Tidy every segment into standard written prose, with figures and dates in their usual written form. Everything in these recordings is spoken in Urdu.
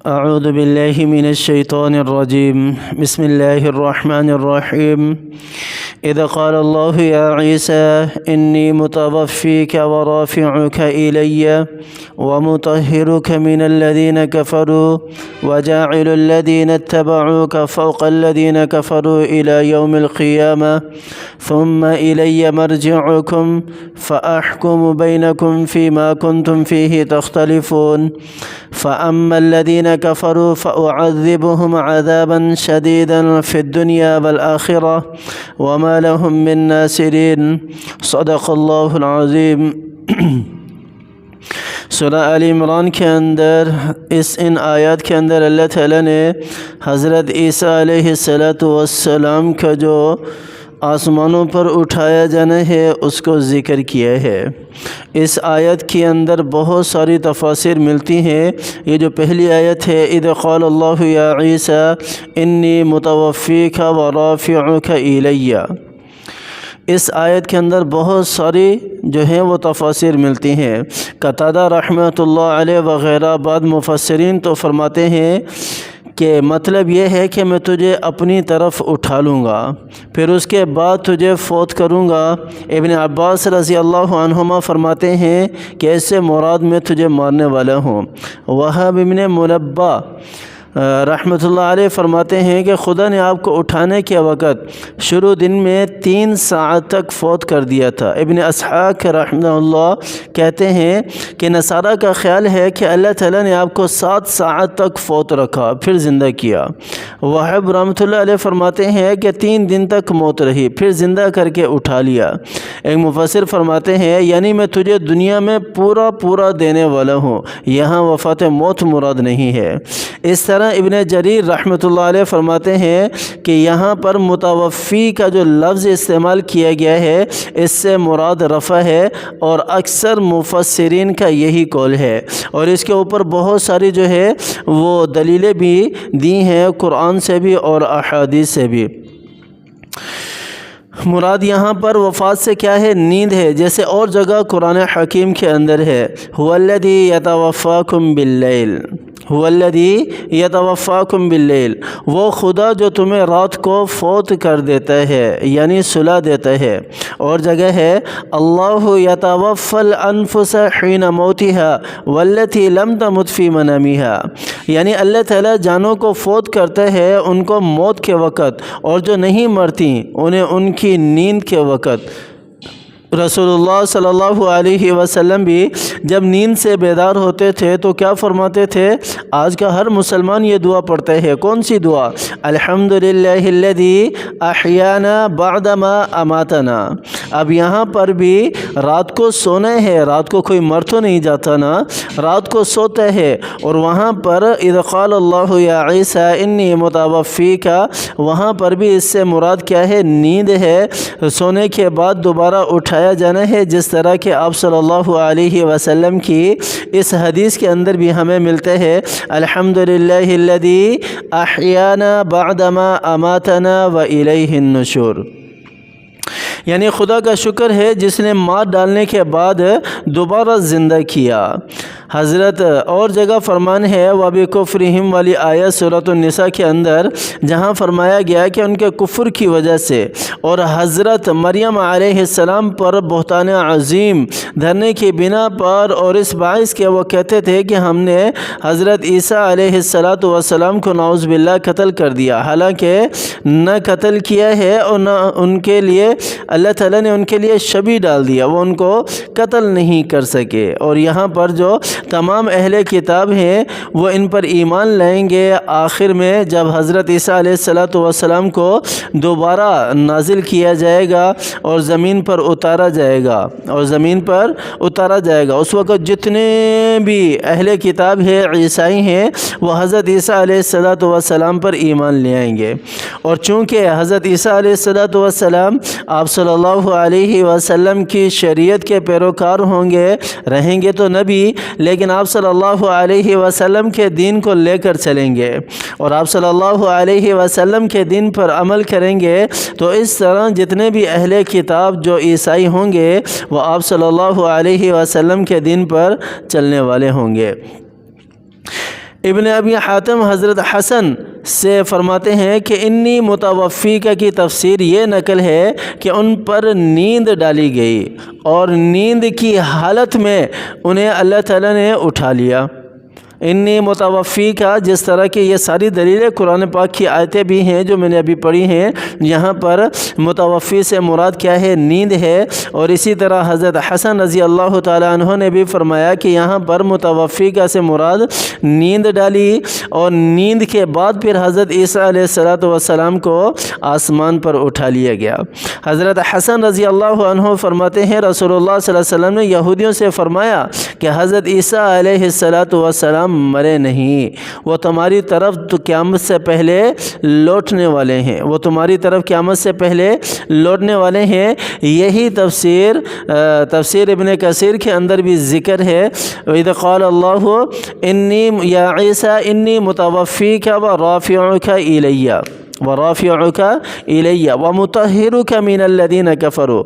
أعوذ بالله من الشيطان الرجيم. بسم الله الرحمن الرحيم. إذ قال الله يا عيسى إني متوفيك ورافعك إلي ومطهرك من الذين كفروا وجاعل الذين اتبعوك فوق الذين كفروا إلى يوم القيامة ثم إلي مرجعكم فأحكم بينكم فيما كنتم فيه تختلفون فأما الذين كفروا فأعذبهم عذابا شديدا في الدنيا والآخرة وما لهم من ناصرين. صدق اللہ العظیم. سورہ آل عمران کے اندر ان آیات کے اندر اللہ تعالیٰ نے حضرت عیسیٰ علیہ السلام کا جو آسمانوں پر اٹھایا جانا ہے اس کو ذکر کیا ہے. اس آیت کے اندر بہت ساری تفاسیر ملتی ہیں. یہ جو پہلی آیت ہے اذ قال اللہ یا عیسیٰ انی متوفیک ورافعک الی، اس آیت کے اندر بہت ساری جو ہیں وہ تفاسیر ملتی ہیں. قتادہ رحمۃ اللہ علیہ وغیرہ بعض مفسرین تو فرماتے ہیں کہ مطلب یہ ہے کہ میں تجھے اپنی طرف اٹھا لوں گا، پھر اس کے بعد تجھے فوت کروں گا. ابن عباس رضی اللہ عنہما فرماتے ہیں کہ اس سے مراد میں تجھے مارنے والا ہوں. وہب ابن منبہ رحمۃ اللہ علیہ فرماتے ہیں کہ خدا نے آپ کو اٹھانے کے وقت شروع دن میں 3 ساعت تک فوت کر دیا تھا. ابن اسحاق رحمہ اللہ کہتے ہیں کہ نصارہ کا خیال ہے کہ اللہ تعالیٰ نے آپ کو 7 ساعت تک فوت رکھا پھر زندہ کیا. وہب رحمۃ اللہ علیہ فرماتے ہیں کہ 3 دن تک موت رہی پھر زندہ کر کے اٹھا لیا. ایک مفسر فرماتے ہیں یعنی میں تجھے دنیا میں پورا دینے والا ہوں، یہاں وفات موت مراد نہیں ہے. اس طرح ابن جریر رحمۃ اللہ علیہ فرماتے ہیں کہ یہاں پر متوفی کا جو لفظ استعمال کیا گیا ہے اس سے مراد رفع ہے، اور اکثر مفسرین کا یہی قول ہے. اور اس کے اوپر بہت ساری جو ہے وہ دلیلیں بھی دی ہیں قرآن سے بھی اور احادیث سے بھی. مراد یہاں پر وفات سے کیا ہے؟ نیند ہے، جیسے اور جگہ قرآن حکیم کے اندر ہے هو الذی یتوفاکم باللیل، هو الذی یتوفاکم باللیل، وہ خدا جو تمہیں رات کو فوت کر دیتا ہے یعنی سلا دیتا ہے. اور جگہ ہے اللہ یتوفی الانفس حین موتها والتی لم تمت فی منامها، یعنی اللہ تعالیٰ جانوں کو فوت کرتا ہے ان کو موت کے وقت، اور جو نہیں مرتی انہیں ان کی نیند کے وقت. رسول اللہ صلی اللہ علیہ وسلم بھی جب نیند سے بیدار ہوتے تھے تو کیا فرماتے تھے؟ آج کا ہر مسلمان یہ دعا پڑھتا ہے. کون سی دعا؟ الحمدللہ الذی احیانا بعدما اماتنا. اب یہاں پر بھی رات کو سونا ہے، رات کو کوئی مر تو نہیں جاتا نا، رات کو سوتا ہے. اور وہاں پر اذ قال اللہ یا عیسیٰ انی متوفیک، وہاں پر بھی اس سے مراد کیا ہے؟ نیند ہے. سونے کے بعد دوبارہ اٹھایا جانا ہے، جس طرح کہ آپ صلی اللہ علیہ وسلم کی اس حدیث کے اندر بھی ہمیں ملتا ہے الحمدللہ الذی احیانا بعدما اماتنا والیہ النشور، یعنی خدا کا شکر ہے جس نے مار ڈالنے کے بعد دوبارہ زندہ کیا. حضرت اور جگہ فرمان ہے وَبِكُفْرِهِمْ والی آیت سورۃ النساء کے اندر، جہاں فرمایا گیا کہ ان کے کفر کی وجہ سے اور حضرت مریم علیہ السلام پر بہتان عظیم دھرنے کی بنا پر، اور اس باعث کہ وہ کہتے تھے کہ ہم نے حضرت عیسیٰ علیہ السلام کو نعوذ باللہ قتل کر دیا، حالانکہ نہ قتل کیا ہے اور نہ ان کے لیے اللہ تعالیٰ نے ان کے لیے شبیہ ڈال دیا، وہ ان کو قتل نہیں کر سکے. اور یہاں پر جو تمام اہل کتاب ہیں وہ ان پر ایمان لائیں گے آخر میں جب حضرت عیسیٰ علیہ السلام کو دوبارہ نازل کیا جائے گا اور زمین پر اتارا جائے گا، اس وقت جتنے بھی اہل کتاب ہے عیسائی ہیں وہ حضرت عیسیٰ علیہ السلام پر ایمان لے آئیں گے. اور چونکہ حضرت عیسیٰ علیہ السلام آپ صلی اللہ علیہ وسلم کی شریعت کے پیروکار ہوں گے، رہیں گے تو نبی، لیکن آپ صلی اللہ علیہ وسلم کے دین کو لے کر چلیں گے اور آپ صلی اللہ علیہ وسلم کے دین پر عمل کریں گے. تو اس طرح جتنے بھی اہل کتاب جو عیسائی ہوں گے وہ آپ صلی اللہ علیہ وسلم کے دین پر چلنے والے ہوں گے. ابن ابی حاتم حضرت حسن سے فرماتے ہیں کہ انی متوفیکہ کی تفسیر یہ نقل ہے کہ ان پر نیند ڈالی گئی اور نیند کی حالت میں انہیں اللہ تعالیٰ نے اٹھا لیا۔ انی متوفی کا جس طرح کی یہ ساری دلیلیں قرآن پاک کی آیتیں بھی ہیں جو میں نے ابھی پڑھی ہیں، یہاں پر متوفی سے مراد کیا ہے؟ نیند ہے۔ اور اسی طرح حضرت حسن رضی اللہ تعالیٰ عنہ نے بھی فرمایا کہ یہاں پر متوفی کا سے مراد نیند ڈالی، اور نیند کے بعد پھر حضرت عیسیٰ علیہ السلام کو آسمان پر اٹھا لیا گیا۔ حضرت حسن رضی اللہ عنہ فرماتے ہیں رسول اللہ صلی اللہ علیہ وسلم نے یہودیوں سے فرمایا کہ حضرت عیسیٰ علیہ السلام مرے نہیں، وہ تمہاری طرف تو قیامت سے پہلے لوٹنے والے ہیں، وہ تمہاری طرف قیامت سے پہلے لوٹنے والے ہیں۔ یہی تفسیر ابن کثیر کے اندر بھی ذکر ہے، وَإِذْ قَالَ اللَّهُ إِنِّي يَا عِيسَىٰ إِنِّي مُتَوَفِّيكَ وَرَافِعُكَ إِلَيَّ وَمُطَهِّرُكَ مِنَ الَّذِينَ كَفَرُوا۔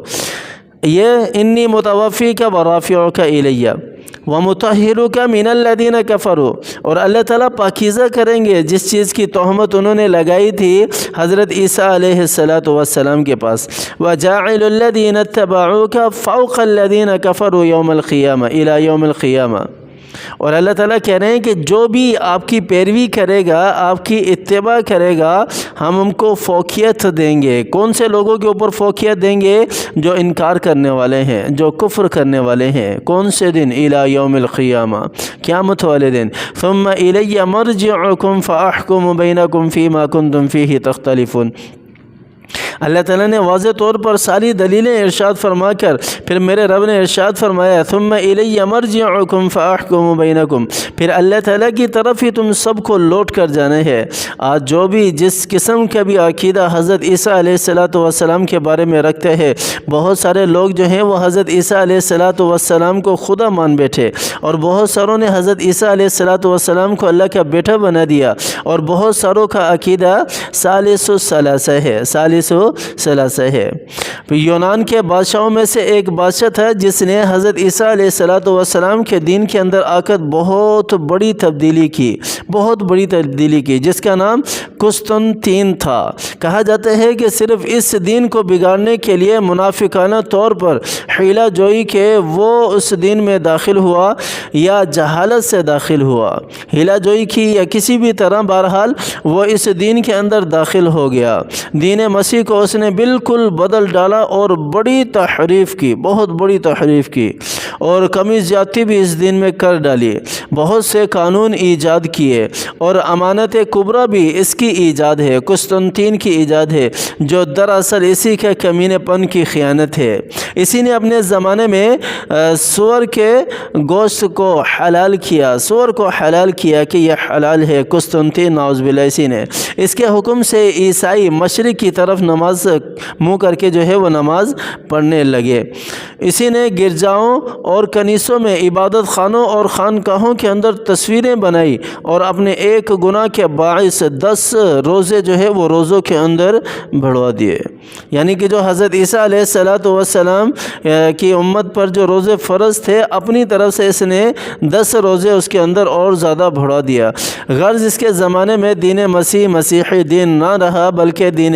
یہ انی متوفیک ورافعک الی ومطہرک من الذین کفروا، اور اللہ تعالیٰ پاکیزہ کریں گے جس چیز کی تہمت انہوں نے لگائی تھی حضرت عیسیٰ علیہ السلام کے پاس۔ وجاعل الذین اتبعوک فوق الذین کفروا یوم القیامہ الی یوم القیامہ، اور اللہ تعالیٰ کہہ رہے ہیں کہ جو بھی آپ کی پیروی کرے گا، آپ کی اتباع کرے گا، ہم ان کو فوقیت دیں گے۔ کون سے لوگوں کے اوپر فوقیت دیں گے؟ جو انکار کرنے والے ہیں، جو کفر کرنے والے ہیں۔ کون سے دن؟ الی یوم القیامہ، قیامت والے دن۔ ثم الی مرجعکم فاحکم بینکم فیما کنتم فیہ تختلفون۔ اللہ تعالیٰ نے واضح طور پر ساری دلیلیں ارشاد فرما کر پھر میرے رب نے ارشاد فرمایا ثم الی مرجعکم فاحکم بینکم، پھر اللہ تعالیٰ کی طرف ہی تم سب کو لوٹ کر جانا ہے۔ آج جو بھی جس قسم کا بھی عقیدہ حضرت عیسیٰ علیہ السلام کے بارے میں رکھتے ہیں، بہت سارے لوگ جو ہیں وہ حضرت عیسیٰ علیہ السلام کو خدا مان بیٹھے، اور بہت ساروں نے حضرت عیسیٰ علیہ السلام کو اللہ کا بیٹا بنا دیا، اور بہت ساروں کا عقیدہ ثالث الثلاثہ ہے، یونان کے بادشاہوں میں سے ایک بادشاہ تھا جس نے حضرت عیسیٰ علیہ السلام کے دین کے اندر آ کر بہت بڑی تبدیلی کی، جس کا نام قسطنطین تھا۔ کہا جاتا ہے کہ صرف اس دین کو بگاڑنے کے لیے منافقانہ طور پر حیلہ جوئی کے وہ اس دین میں داخل ہوا یا جہالت سے داخل ہوا، حیلہ جوئی کی یا کسی بھی طرح، بہرحال وہ اس دین کے اندر داخل ہو گیا۔ دین مسیح کو اس نے بالکل بدل ڈالا اور بڑی تحریف کی، بہت بڑی تحریف کی، اور کمی زیادتی بھی اس دین میں کر ڈالی۔ بہت سے قانون ایجاد کیے، اور امانت کبریٰ بھی اس کی ایجاد ہے، قسطنطین کی ایجاد ہے، جو دراصل اسی کے کمینے پن کی خیانت ہے۔ اسی نے اپنے زمانے میں سور کے گوشت کو حلال کیا کہ یہ حلال ہے۔ قسطنطین نعوذ باللہ، اسی نے اس کے حکم سے عیسائی مشرق کی طرف نماز منہ کر کے جو ہے وہ نماز پڑھنے لگے۔ اسی نے گرجاؤں اور کنیسوں میں، عبادت خانوں اور خانقاہوں کے اندر تصویریں بنائی، اور اپنے ایک گناہ کے باعث 10 روزے جو ہے وہ روزوں کے اندر بڑھوا دیے۔ یعنی کہ جو حضرت عیسیٰ علیہ السلام کی امت پر جو روزے فرض تھے، اپنی طرف سے اس نے 10 روزے اس کے اندر اور زیادہ بڑھا دیا۔ غرض اس کے زمانے میں دین مسیحی دین نہ رہا بلکہ دین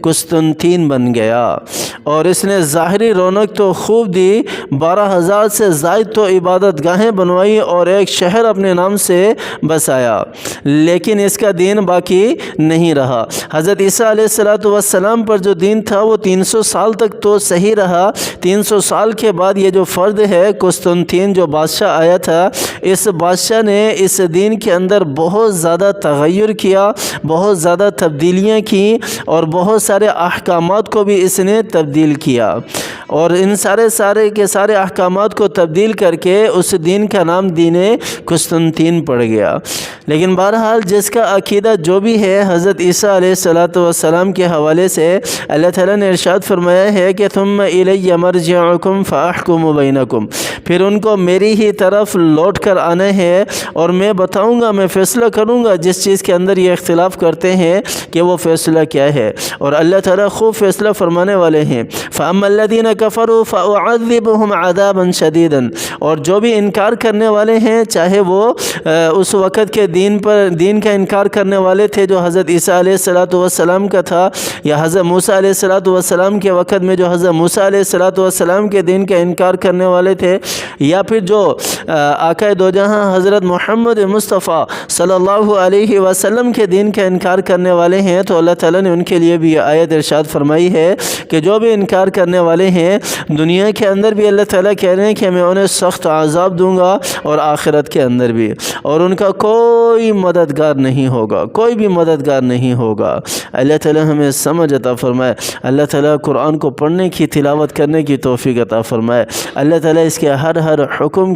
قسطنطین بن گیا، اور اس نے ظاہری رونق تو خوب دی، 12,000 سے زائد تو عبادت گاہیں بنوائی اور ایک شہر اپنے نام سے بسایا، لیکن اس کا دین باقی نہیں رہا۔ حضرت عیسیٰ علیہ السلام پر جو دین تھا وہ 300 سال تک تو صحیح رہا۔ 300 سال کے بعد یہ جو فرد ہے قسطنطین، جو بادشاہ آیا تھا، اس بادشاہ نے اس دین کے اندر بہت زیادہ تغیر کیا، بہت زیادہ تبدیلیاں کی، اور بہت سارے احکامات کو بھی اس نے تبدیل کیا، اور ان سارے کے سارے احکامات کو تبدیل کر کے اس دین کا نام دین قسطنطین پڑ گیا۔ لیکن بہرحال جس کا عقیدہ جو بھی ہے حضرت عیسیٰ علیہ السلام کے حوالے سے، اللہ تعالیٰ نے ارشاد فرمایا ہے کہ ثم الی مرجعکم فاحکم بینکم، پھر ان کو میری ہی طرف لوٹ کر آنا ہے، اور میں بتاؤں گا، میں فیصلہ کروں گا جس چیز کے اندر یہ اختلاف کرتے ہیں کہ وہ فیصلہ کیا ہے۔ اور اللہ تعالیٰ خوب فیصلہ فرمانے والے ہیں۔ فَأَمَّا الَّذِينَ كَفَرُوا فَأُعَذِّبُهُمْ عَذَابًا شَدِيدًا، اور جو بھی انکار کرنے والے ہیں، چاہے وہ اس وقت کے دین کا انکار کرنے والے تھے جو حضرت عیسیٰ علیہ السلام کا تھا، یا حضرت موسیٰ علیہ السلام کے وقت میں جو حضرت موسیٰ علیہ السلام کے دین کا انکار کرنے والے تھے، یا پھر جو آقا دو جہاں حضرت محمد مصطفیٰ صلی اللہ علیہ وسلم کے دین کا انکار کرنے والے ہیں، تو اللہ تعالیٰ نے ان کے لیے بھی یہ آیت ارشاد فرمائی ہے کہ جو بھی انکار کرنے والے ہیں دنیا کے اندر بھی اللہ تعالیٰ کہہ رہے ہیں کہ میں انہیں سخت عذاب دوں گا، اور آخرت کے اندر بھی، اور ان کا کوئی مددگار نہیں ہوگا، کوئی بھی مددگار نہیں ہوگا۔ اللہ تعالیٰ ہمیں سمجھ عطا فرمائے، اللہ تعالیٰ قرآن کو پڑھنے کی، تلاوت کرنے کی توفیق عطا فرمائے، اللہ تعالیٰ اس کے ہر حکم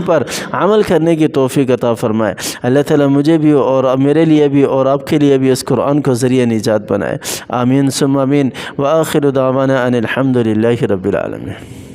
پر عمل کرنے کی توفیق عطا فرمائے، اللہ تعالیٰ مجھے بھی اور میرے لیے بھی اور آپ کے لیے بھی اس قرآن کو ذریعہ نجات بنائے، آمین ثم آمین، وآخر دعوانا ان الحمد للہ رب العالمین۔